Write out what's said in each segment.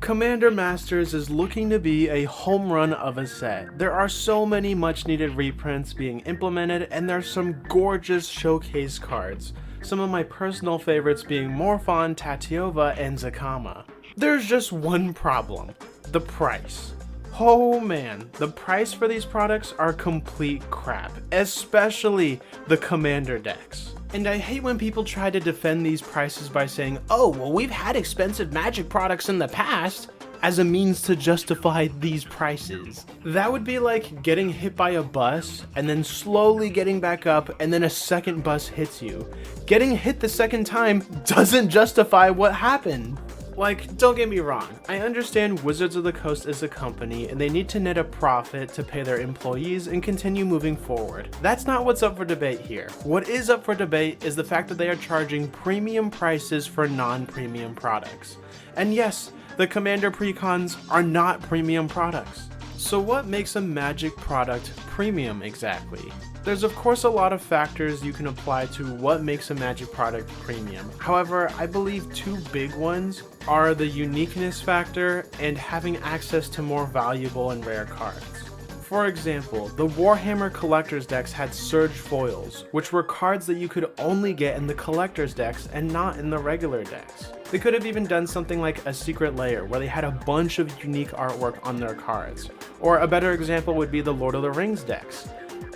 Commander Masters is looking to be a home run of a set. There are so many much needed reprints being implemented, and there's some gorgeous showcase cards. Some of my personal favorites being Morphon, Tatiova, and Zakama. There's just one problem: the price. Oh man, the price for these products are complete crap, especially the Commander decks. And I hate when people try to defend these prices by saying, oh, well, we've had expensive Magic products in the past, as a means to justify these prices. That would be like getting hit by a bus and then slowly getting back up and then a second bus hits you. Getting hit the second time doesn't justify what happened. Like, don't get me wrong, I understand Wizards of the Coast is a company and they need to net a profit to pay their employees and continue moving forward. That's not what's up for debate here. What is up for debate is the fact that they are charging premium prices for non-premium products. And yes, the Commander precons are not premium products. So what makes a Magic product premium exactly? There's of course a lot of factors you can apply to what makes a Magic product premium. However, I believe two big ones are the uniqueness factor and having access to more valuable and rare cards. For example, the Warhammer Collector's decks had Surge Foils, which were cards that you could only get in the Collector's decks and not in the regular decks. They could have even done something like a Secret Lair, where they had a bunch of unique artwork on their cards. Or a better example would be the Lord of the Rings decks.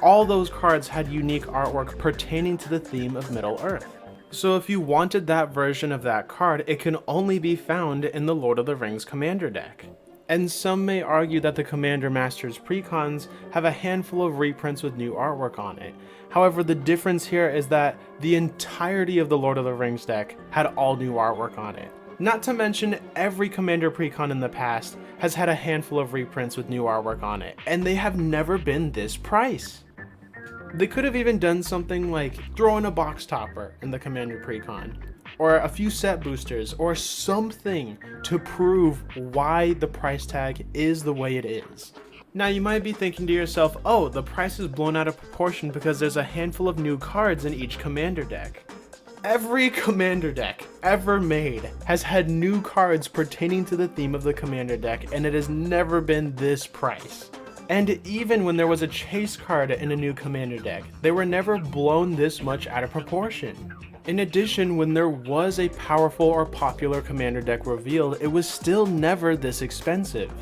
All those cards had unique artwork pertaining to the theme of Middle-earth. So if you wanted that version of that card, it can only be found in the Lord of the Rings Commander deck. And some may argue that the Commander Masters precons have a handful of reprints with new artwork on it. However, the difference here is that the entirety of the Lord of the Rings deck had all new artwork on it. Not to mention, every Commander precon in the past has had a handful of reprints with new artwork on it, and they have never been this price. They could have even done something like throw in a box topper in the Commander precon, or a few set boosters, or something to prove why the price tag is the way it is. Now you might be thinking to yourself, oh, the price is blown out of proportion because there's a handful of new cards in each Commander deck. Every Commander deck ever made has had new cards pertaining to the theme of the Commander deck, and it has never been this price. And even when there was a chase card in a new Commander deck, they were never blown this much out of proportion. In addition, when there was a powerful or popular Commander deck revealed, it was still never this expensive.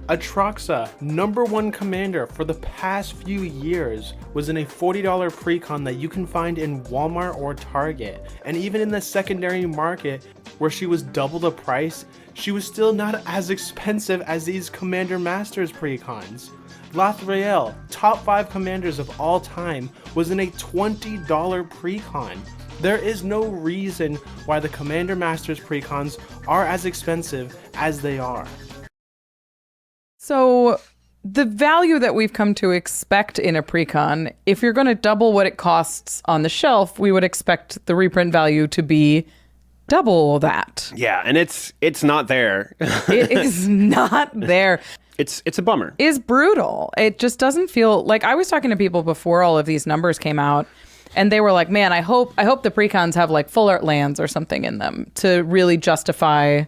Atraxa, #1 Commander for the past few years, was in a $40 precon that you can find in Walmart or Target, and even in the secondary market where she was double the price, she was still not as expensive as these Commander Masters precons. Lathrael, top 5 commanders of all time, was in a $20 precon. There is no reason why the Commander Masters precons are as expensive as they are. So the value that we've come to expect in a precon, if you're going to double what it costs on the shelf, we would expect the reprint value to be double that. Yeah, and it's not there. It is not there. It's a bummer. It's brutal. It just doesn't feel like, I was talking to people before all of these numbers came out, and they were like, man, I hope the precons have like full art lands or something in them to really justify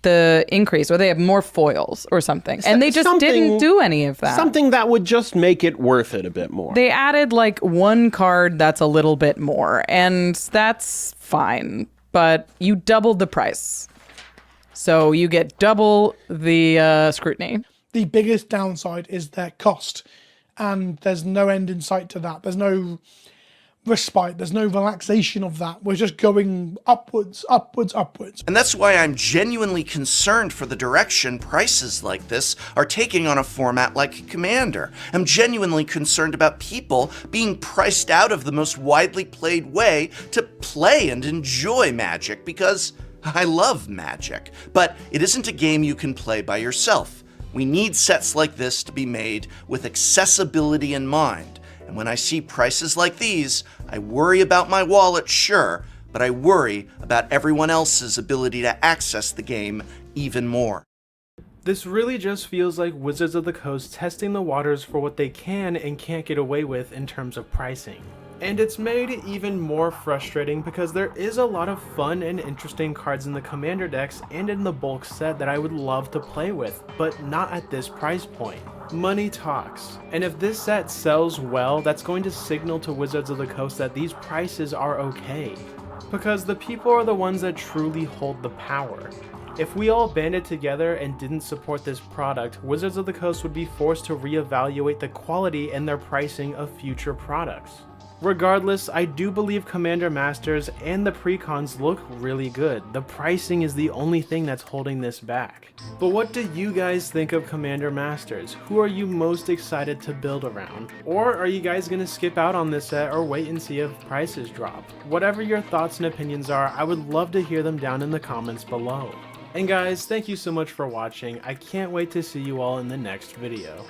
the increase, or they have more foils or something. And they just didn't do any of that. Something that would just make it worth it a bit more. They added like one card that's a little bit more, and that's fine, but you doubled the price. So you get double the scrutiny. The biggest downside is their cost, and there's no end in sight to that. There's no respite, there's no relaxation of that. We're just going upwards, upwards, upwards. And that's why I'm genuinely concerned for the direction prices like this are taking on a format like Commander. I'm genuinely concerned about people being priced out of the most widely played way to play and enjoy Magic, because I love Magic, but it isn't a game you can play by yourself. We need sets like this to be made with accessibility in mind. And when I see prices like these, I worry about my wallet, sure, but I worry about everyone else's ability to access the game even more. This really just feels like Wizards of the Coast testing the waters for what they can and can't get away with in terms of pricing. And it's made even more frustrating because there is a lot of fun and interesting cards in the Commander decks and in the bulk set that I would love to play with, but not at this price point. Money talks, and if this set sells well, that's going to signal to Wizards of the Coast that these prices are okay. Because the people are the ones that truly hold the power. If we all banded together and didn't support this product, Wizards of the Coast would be forced to reevaluate the quality and their pricing of future products. Regardless, I do believe Commander Masters and the precons look really good. The pricing is the only thing that's holding this back. But what do you guys think of Commander Masters? Who are you most excited to build around? Or are you guys gonna skip out on this set or wait and see if prices drop? Whatever your thoughts and opinions are, I would love to hear them down in the comments below. And guys, thank you so much for watching. I can't wait to see you all in the next video.